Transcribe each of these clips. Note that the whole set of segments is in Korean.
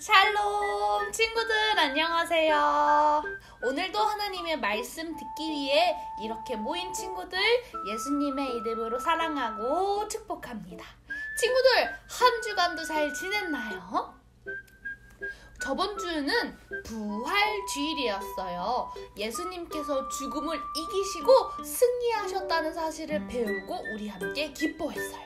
샬롬 친구들 안녕하세요. 오늘도 하나님의 말씀 듣기 위해 이렇게 모인 친구들 예수님의 이름으로 사랑하고 축복합니다. 친구들 한 주간도 잘 지냈나요? 저번 주는 부활주일이었어요. 예수님께서 죽음을 이기시고 승리하셨다는 사실을 배우고 우리 함께 기뻐했어요.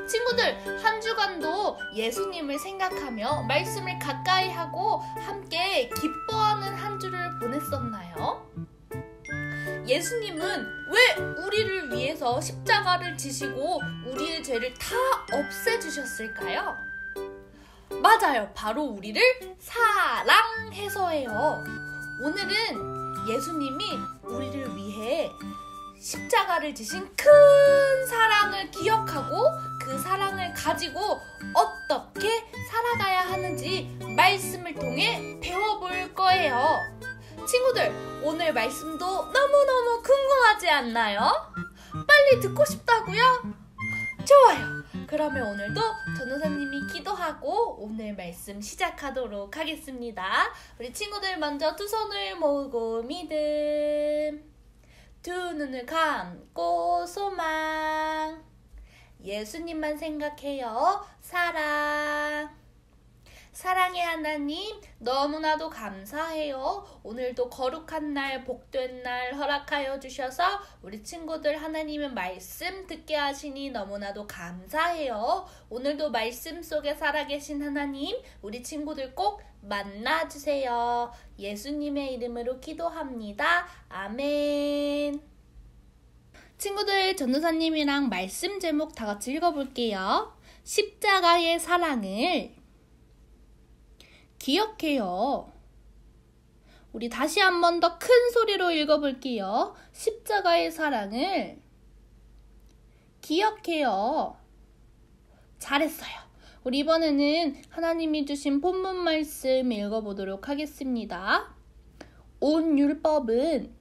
친구들 한 주간도 예수님을 생각하며 말씀을 가까이 하고 함께 기뻐하는 한 주를 보냈었나요? 예수님은 왜 우리를 위해서 십자가를 지시고 우리의 죄를 다 없애주셨을까요? 맞아요. 바로 우리를 사랑해서예요. 오늘은 예수님이 우리를 위해 십자가를 지신 큰 사랑을 기억하고 그 사랑을 가지고 어떻게 살아가야 하는지 말씀을 통해 배워볼 거예요. 친구들, 오늘 말씀도 너무너무 궁금하지 않나요? 빨리 듣고 싶다고요? 좋아요. 그러면 오늘도 전도사님이 기도하고 오늘 말씀 시작하도록 하겠습니다. 우리 친구들 먼저 두 손을 모으고 믿음, 두 눈을 감고 소망, 예수님만 생각해요. 사랑의 하나님 너무나도 감사해요. 오늘도 거룩한 날, 복된 날 허락하여 주셔서 우리 친구들 하나님의 말씀 듣게 하시니 너무나도 감사해요. 오늘도 말씀 속에 살아계신 하나님, 우리 친구들 꼭 만나주세요. 예수님의 이름으로 기도합니다. 아멘. 친구들, 전도사님이랑 말씀 제목 다 같이 읽어볼게요. 십자가의 사랑을 기억해요. 우리 다시 한 번 더 큰 소리로 읽어볼게요. 십자가의 사랑을 기억해요. 잘했어요. 우리 이번에는 하나님이 주신 본문 말씀 읽어보도록 하겠습니다. 온 율법은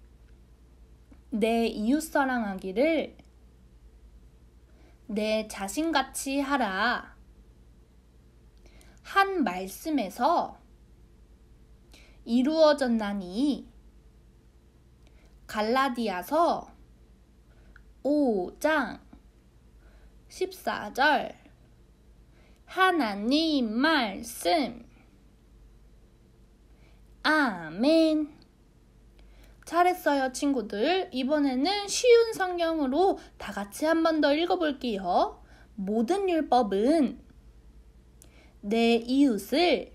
내 이웃 사랑하기를 내 자신같이 하라. 한 말씀에서 이루어졌나니 갈라디아서 5장 14절 하나님 말씀. 아멘. 잘했어요, 친구들. 이번에는 쉬운 성경으로 다 같이 한 번 더 읽어볼게요. 모든 율법은 내 이웃을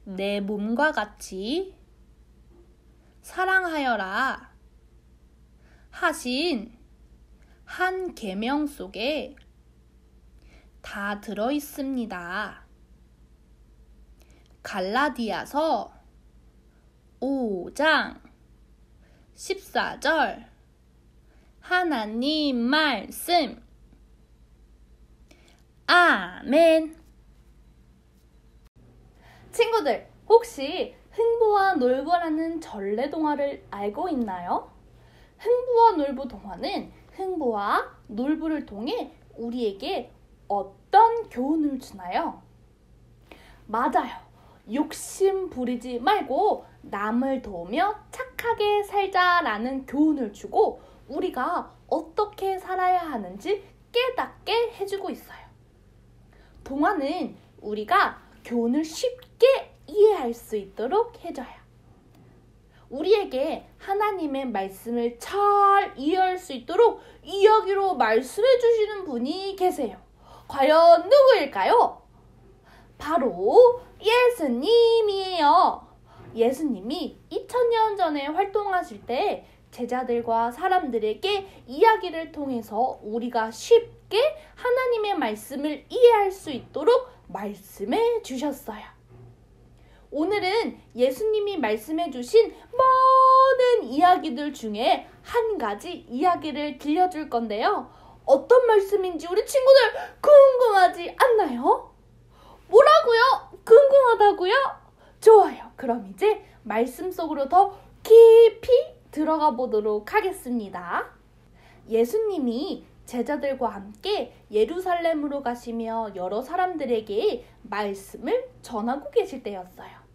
내 몸과 같이 사랑하여라 하신 한 계명 속에 다 들어있습니다. 갈라디아서 5장 14절 하나님 말씀. 아멘. 친구들, 혹시 흥부와 놀부라는 전래동화를 알고 있나요? 흥부와 놀부 동화는 흥부와 놀부를 통해 우리에게 어떤 교훈을 주나요? 맞아요. 욕심 부리지 말고 남을 도우며 착하게 살자라는 교훈을 주고 우리가 어떻게 살아야 하는지 깨닫게 해주고 있어요. 동화는 우리가 교훈을 쉽게 이해할 수 있도록 해줘요. 우리에게 하나님의 말씀을 잘 이해할 수 있도록 이야기로 말씀해 주시는 분이 계세요. 과연 누구일까요? 바로 예수님이에요. 예수님이 2000년 전에 활동하실 때 제자들과 사람들에게 이야기를 통해서 우리가 쉽게 하나님의 말씀을 이해할 수 있도록 말씀해 주셨어요. 오늘은 예수님이 말씀해 주신 모든 이야기들 중에 한 가지 이야기를 들려줄 건데요. 어떤 말씀인지 우리 친구들 궁금하지 않나요? 뭐라고요? 궁금하다고요? 좋아요. 그럼 이제 말씀 속으로 더 깊이 들어가 보도록 하겠습니다. 예수님이 제자들과 함께 예루살렘으로 가시며 여러 사람들에게 말씀을 전하고 계실 때였어요.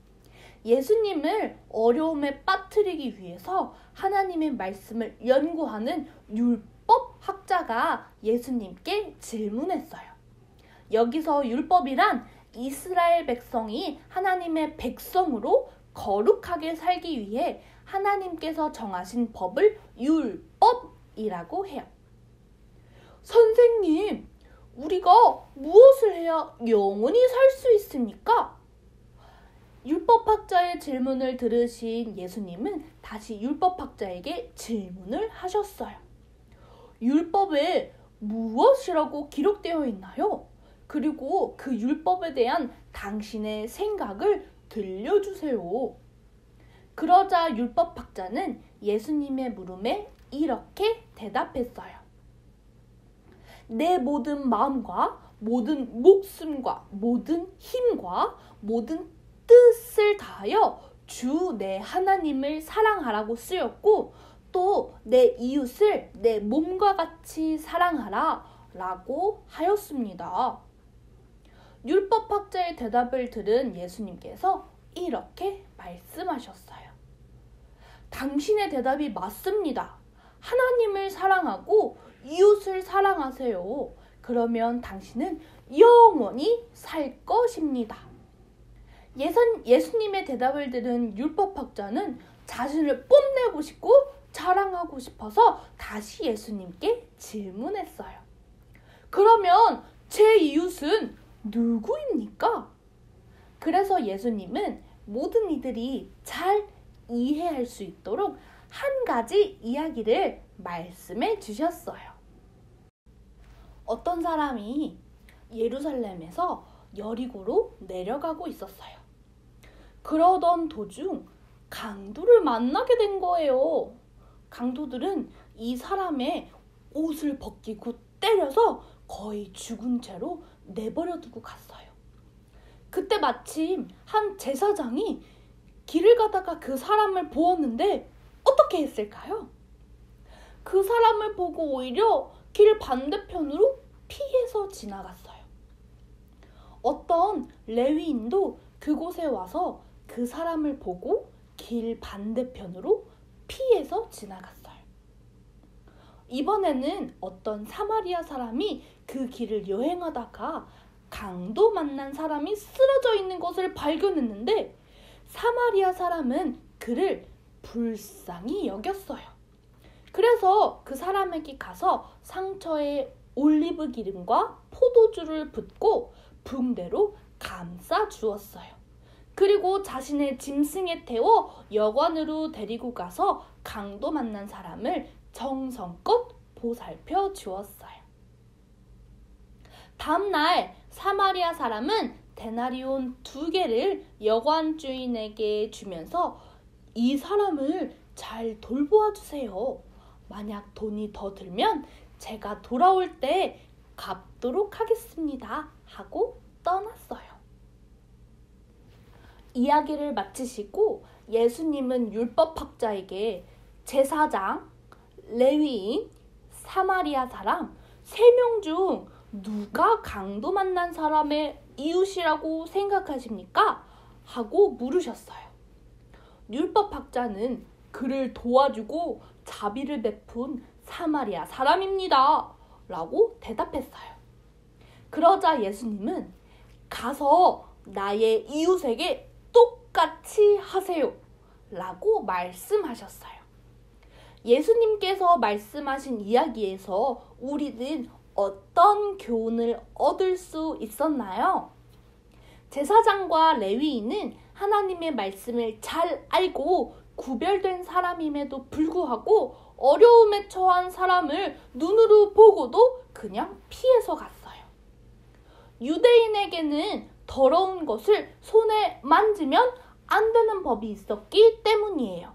예수님을 어려움에 빠뜨리기 위해서 하나님의 말씀을 연구하는 율법 학자가 예수님께 질문했어요. 여기서 율법이란 이스라엘 백성이 하나님의 백성으로 거룩하게 살기 위해 하나님께서 정하신 법을 율법이라고 해요. 선생님, 우리가 무엇을 해야 영원히 살 수 있습니까? 율법학자의 질문을 들으신 예수님은 다시 율법학자에게 질문을 하셨어요. 율법에 무엇이라고 기록되어 있나요? 그리고 그 율법에 대한 당신의 생각을 들려주세요. 그러자 율법학자는 예수님의 물음에 이렇게 대답했어요. 내 모든 마음과 모든 목숨과 모든 힘과 모든 뜻을 다하여 주 내 하나님을 사랑하라고 쓰였고 또 내 이웃을 내 몸과 같이 사랑하라 라고 하였습니다. 율법학자의 대답을 들은 예수님께서 이렇게 말씀하셨어요. 당신의 대답이 맞습니다. 하나님을 사랑하고 이웃을 사랑하세요. 그러면 당신은 영원히 살 것입니다. 예수님의 대답을 들은 율법학자는 자신을 뽐내고 싶고 자랑하고 싶어서 다시 예수님께 질문했어요. 그러면 제 이웃은 누구입니까? 그래서 예수님은 모든 이들이 잘 이해할 수 있도록 한 가지 이야기를 말씀해 주셨어요. 어떤 사람이 예루살렘에서 여리고로 내려가고 있었어요. 그러던 도중 강도를 만나게 된 거예요. 강도들은 이 사람의 옷을 벗기고 때려서 거의 죽은 채로 내버려 두고 갔어요. 그때 마침 한 제사장이 길을 가다가 그 사람을 보았는데 어떻게 했을까요? 그 사람을 보고 오히려 길 반대편으로 피해서 지나갔어요. 어떤 레위인도 그곳에 와서 그 사람을 보고 길 반대편으로 피해서 지나갔어요. 이번에는 어떤 사마리아 사람이 그 길을 여행하다가 강도 만난 사람이 쓰러져 있는 것을 발견했는데 사마리아 사람은 그를 불쌍히 여겼어요. 그래서 그 사람에게 가서 상처에 올리브 기름과 포도주를 붓고 붕대로 감싸 주었어요. 그리고 자신의 짐승에 태워 여관으로 데리고 가서 강도 만난 사람을 정성껏 보살펴 주었어요. 다음날 사마리아 사람은 데나리온 2개를 여관 주인에게 주면서 이 사람을 잘 돌보아 주세요. 만약 돈이 더 들면 제가 돌아올 때 갚도록 하겠습니다. 하고 떠났어요. 이야기를 마치시고 예수님은 율법학자에게 제사장, 레위인, 사마리아 사람 3명 중 누가 강도 만난 사람의 이웃이라고 생각하십니까? 하고 물으셨어요. 율법학자는 그를 도와주고 자비를 베푼 사마리아 사람입니다. 라고 대답했어요. 그러자 예수님은 가서 나의 이웃에게 똑같이 하세요. 라고 말씀하셨어요. 예수님께서 말씀하신 이야기에서 우리는 어떤 교훈을 얻을 수 있었나요? 제사장과 레위인은 하나님의 말씀을 잘 알고 구별된 사람임에도 불구하고 어려움에 처한 사람을 눈으로 보고도 그냥 피해서 갔어요. 유대인에게는 더러운 것을 손에 만지면 안 되는 법이 있었기 때문이에요.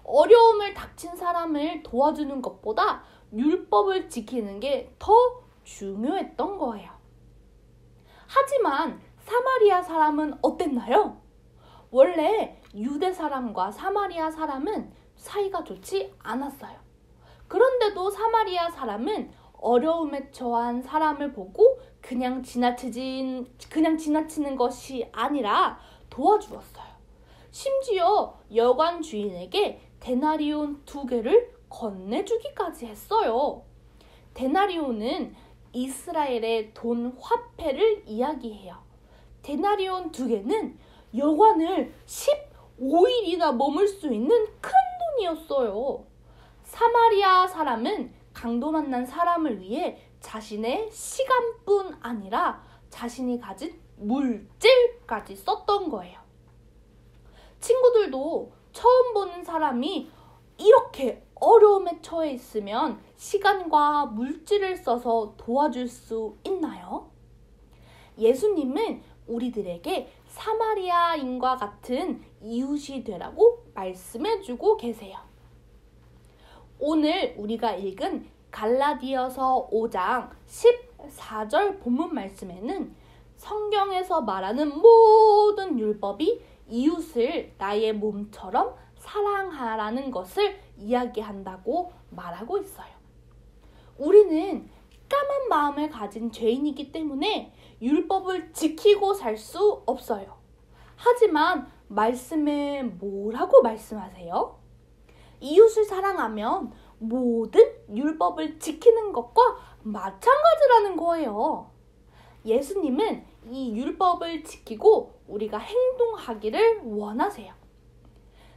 어려움을 닥친 사람을 도와주는 것보다 율법을 지키는 게 더 중요했던 거예요. 하지만 사마리아 사람은 어땠나요? 원래 유대 사람과 사마리아 사람은 사이가 좋지 않았어요. 그런데도 사마리아 사람은 어려움에 처한 사람을 보고 그냥 지나치는 것이 아니라 도와주었어요. 심지어 여관 주인에게 데나리온 2개를 건네주기까지 했어요. 데나리온은 이스라엘의 돈 화폐를 이야기해요. 데나리온 2개는 여관을 15일이나 머물 수 있는 큰 돈이었어요. 사마리아 사람은 강도 만난 사람을 위해 자신의 시간뿐 아니라 자신이 가진 물질까지 썼던 거예요. 친구들도 처음 보는 사람이 이렇게 어려움에 처해 있으면 시간과 물질을 써서 도와줄 수 있나요? 예수님은 우리들에게 사마리아인과 같은 이웃이 되라고 말씀해주고 계세요. 오늘 우리가 읽은 갈라디아서 5장 14절 본문 말씀에는 성경에서 말하는 모든 율법이 이웃을 나의 몸처럼 사랑하라는 것을 이야기한다고 말하고 있어요. 우리는 까만 마음을 가진 죄인이기 때문에 율법을 지키고 살 수 없어요. 하지만 말씀에 뭐라고 말씀하세요? 이웃을 사랑하면 모든 율법을 지키는 것과 마찬가지라는 거예요. 예수님은 이 율법을 지키고 우리가 행동하기를 원하세요.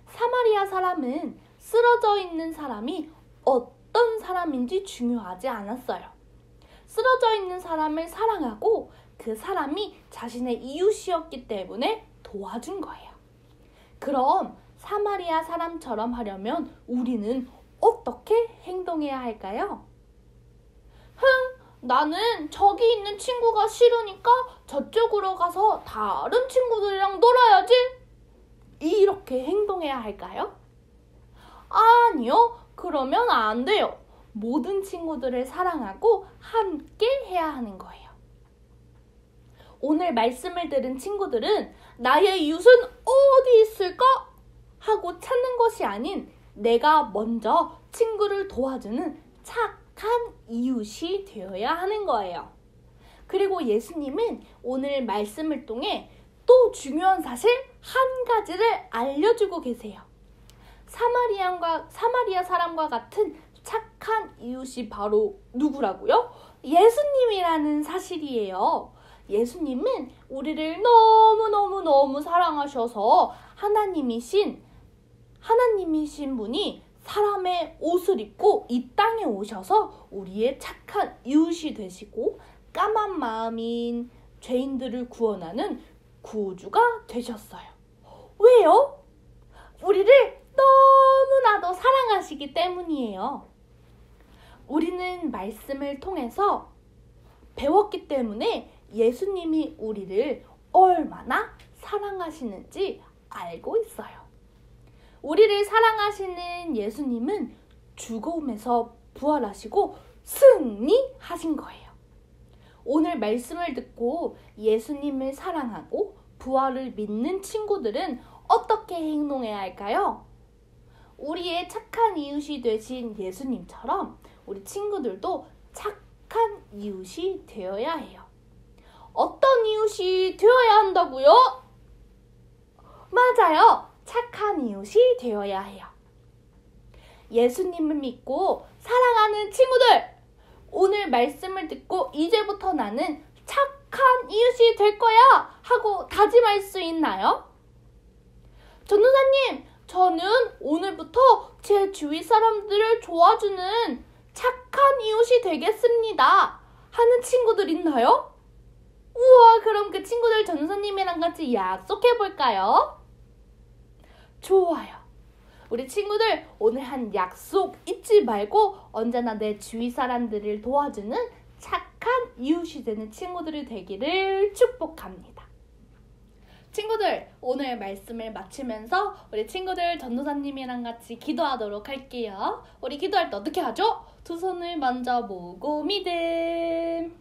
사마리아 사람은 쓰러져 있는 사람이 어떤 사람인지 중요하지 않았어요. 쓰러져 있는 사람을 사랑하고 그 사람이 자신의 이웃이었기 때문에 도와준 거예요. 그럼 사마리아 사람처럼 하려면 우리는 어떻게 행동해야 할까요? 나는 저기 있는 친구가 싫으니까 저쪽으로 가서 다른 친구들이랑 놀아야지. 이렇게 행동해야 할까요? 아니요, 그러면 안 돼요. 모든 친구들을 사랑하고 함께 해야 하는 거예요. 오늘 말씀을 들은 친구들은 나의 이웃은 어디 있을까? 하고 찾는 것이 아닌 내가 먼저 친구를 도와주는 착한 이웃이 되어야 하는 거예요. 그리고 예수님은 오늘 말씀을 통해 또 중요한 사실 한 가지를 알려주고 계세요. 사마리아 사람과 같은 착한 이웃이 바로 누구라고요? 예수님이라는 사실이에요. 예수님은 우리를 너무너무 사랑하셔서 하나님이신 분이 사람의 옷을 입고 이 땅에 오셔서 우리의 착한 이웃이 되시고 까만 마음인 죄인들을 구원하는 구주가 되셨어요. 왜요? 우리를 너무나도 사랑하시기 때문이에요. 우리는 말씀을 통해서 배웠기 때문에 예수님이 우리를 얼마나 사랑하시는지 알고 있어요. 우리를 사랑하시는 예수님은 죽음에서 부활하시고 승리하신 거예요. 오늘 말씀을 듣고 예수님을 사랑하고 부활을 믿는 친구들은 어떻게 행동해야 할까요? 우리의 착한 이웃이 되신 예수님처럼 우리 친구들도 착한 이웃이 되어야 해요. 어떤 이웃이 되어야 한다고요? 맞아요. 착한 이웃이 되어야 해요. 예수님을 믿고 사랑하는 친구들, 오늘 말씀을 듣고 이제부터 나는 착한 이웃이 될 거야 하고 다짐할 수 있나요? 전도사님, 저는 오늘부터 제 주위 사람들을 도와주는 착한 이웃이 되겠습니다 하는 친구들 있나요? 우와, 그럼 그 친구들 전도사님이랑 같이 약속해 볼까요? 좋아요. 우리 친구들 오늘 한 약속 잊지 말고 언제나 내 주위 사람들을 도와주는 착한 이웃이 되는 친구들이 되기를 축복합니다. 친구들, 오늘 말씀을 마치면서 우리 친구들 전도사님이랑 같이 기도하도록 할게요. 우리 기도할 때 어떻게 하죠? 두 손을 먼저 모으고 믿음,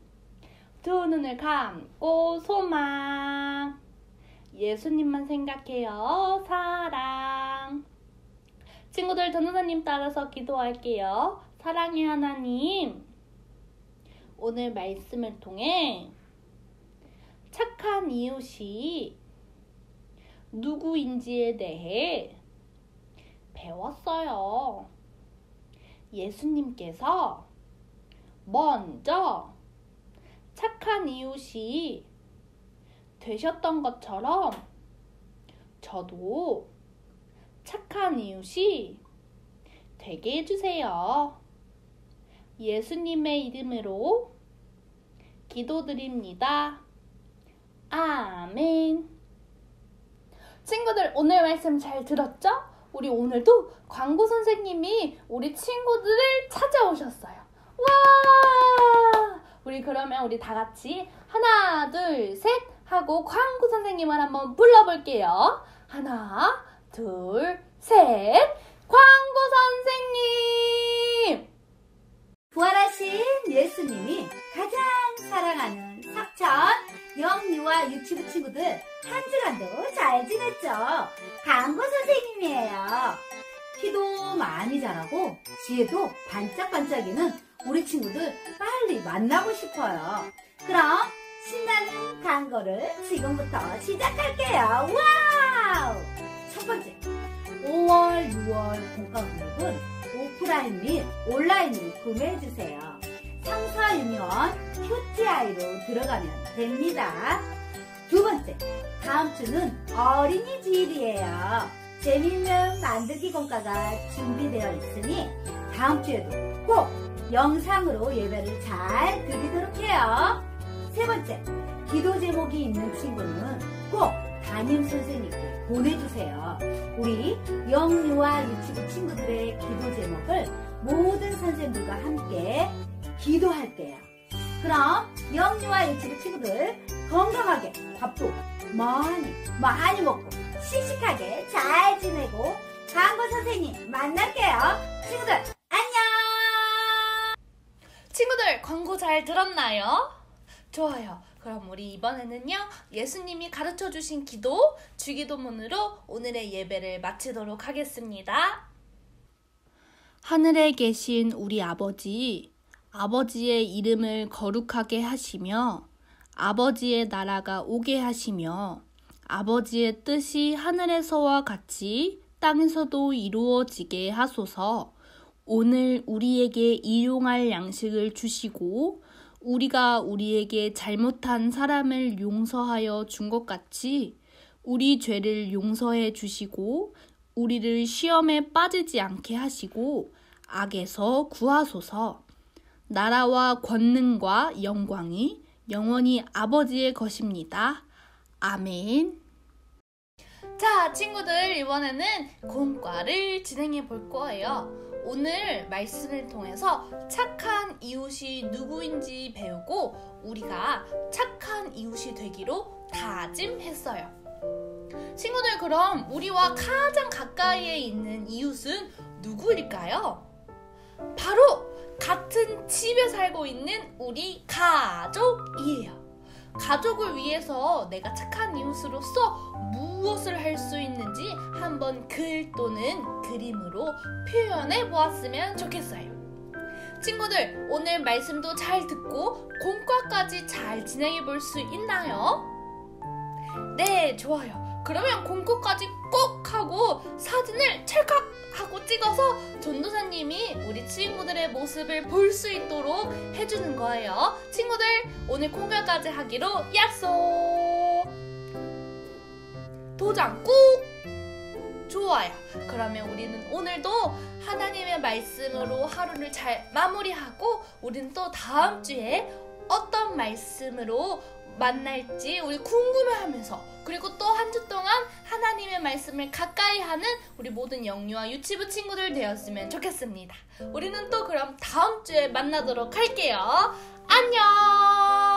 두 눈을 감고 소망, 예수님만 생각해요. 사랑. 친구들, 전도사님 따라서 기도할게요. 사랑의 하나님, 오늘 말씀을 통해 착한 이웃이 누구인지에 대해 배웠어요. 예수님께서 먼저 착한 이웃이 되셨던 것처럼 저도 착한 이웃이 되게 해주세요. 예수님의 이름으로 기도드립니다. 아멘. 친구들, 오늘 말씀 잘 들었죠? 우리 오늘도 광고 선생님이 우리 친구들을 찾아오셨어요. 와! 그러면 우리 다 같이 하나, 둘, 셋 하고 광고 선생님을 한번 불러볼게요. 하나, 둘, 셋. 광고 선생님! 부활하신 예수님이 가장 사랑하는 사천 영유아 유치부 친구들 한 주간도 잘 지냈죠? 광고 선생님이에요. 키도 많이 자라고 지혜도 반짝반짝이는 우리 친구들 빨리 만나고 싶어요. 그럼 신나는 광고를 지금부터 시작할게요. 와우! 첫 번째, 5월, 6월 공과금액은 오프라인 및 온라인으로 구매해주세요. 상사 유니온 QTI로 들어가면 됩니다. 두 번째, 다음 주는 어린이 주일이에요. 재미있는 만들기 공과가 준비되어 있으니 다음 주에도 꼭 영상으로 예배를 잘 드리도록 해요. 세 번째, 기도 제목이 있는 친구는 꼭 담임 선생님께 보내주세요. 우리 영유아 유치부 친구들의 기도 제목을 모든 선생님들과 함께 기도할게요. 그럼 영유아 유치부 친구들 건강하게 밥도 많이 먹고 씩씩하게 잘 지내고 광고 선생님 만날게요. 친구들 안녕. 친구들, 광고 잘 들었나요? 좋아요. 그럼 우리 이번에는요, 예수님이 가르쳐주신 기도, 주기도문으로 오늘의 예배를 마치도록 하겠습니다. 하늘에 계신 우리 아버지, 아버지의 이름을 거룩하게 하시며 아버지의 나라가 오게 하시며 아버지의 뜻이 하늘에서와 같이 땅에서도 이루어지게 하소서. 오늘 우리에게 일용할 양식을 주시고 우리가 우리에게 잘못한 사람을 용서하여 준 것 같이 우리 죄를 용서해 주시고 우리를 시험에 빠지지 않게 하시고 악에서 구하소서. 나라와 권능과 영광이 영원히 아버지의 것입니다. 아멘. 자, 친구들, 이번에는 공과를 진행해 볼 거예요. 오늘 말씀을 통해서 착한 이웃이 누구인지 배우고 우리가 착한 이웃이 되기로 다짐했어요. 친구들, 그럼 우리와 가장 가까이에 있는 이웃은 누구일까요? 바로 같은 집에 살고 있는 우리 가족이에요. 가족을 위해서 내가 착한 이웃으로서 무엇을 할 수 있는지 한번 글 또는 그림으로 표현해 보았으면 좋겠어요. 친구들, 오늘 말씀도 잘 듣고 공과까지 잘 진행해 볼 수 있나요? 네, 좋아요. 그러면 공과까지 꼭 하고 사진을 찰칵 하고 찍어서 전도사님이 우리 친구들의 모습을 볼 수 있도록 해주는 거예요. 친구들, 오늘 공과까지 하기로 약속! 도장 꾹! 좋아요. 그러면 우리는 오늘도 하나님의 말씀으로 하루를 잘 마무리하고 우리는 또 다음 주에 어떤 말씀으로 만날지 우리 궁금해하면서, 그리고 또 한 주 동안 하나님의 말씀을 가까이 하는 우리 모든 영유아 유치부 친구들 되었으면 좋겠습니다. 우리는 또 그럼 다음 주에 만나도록 할게요. 안녕!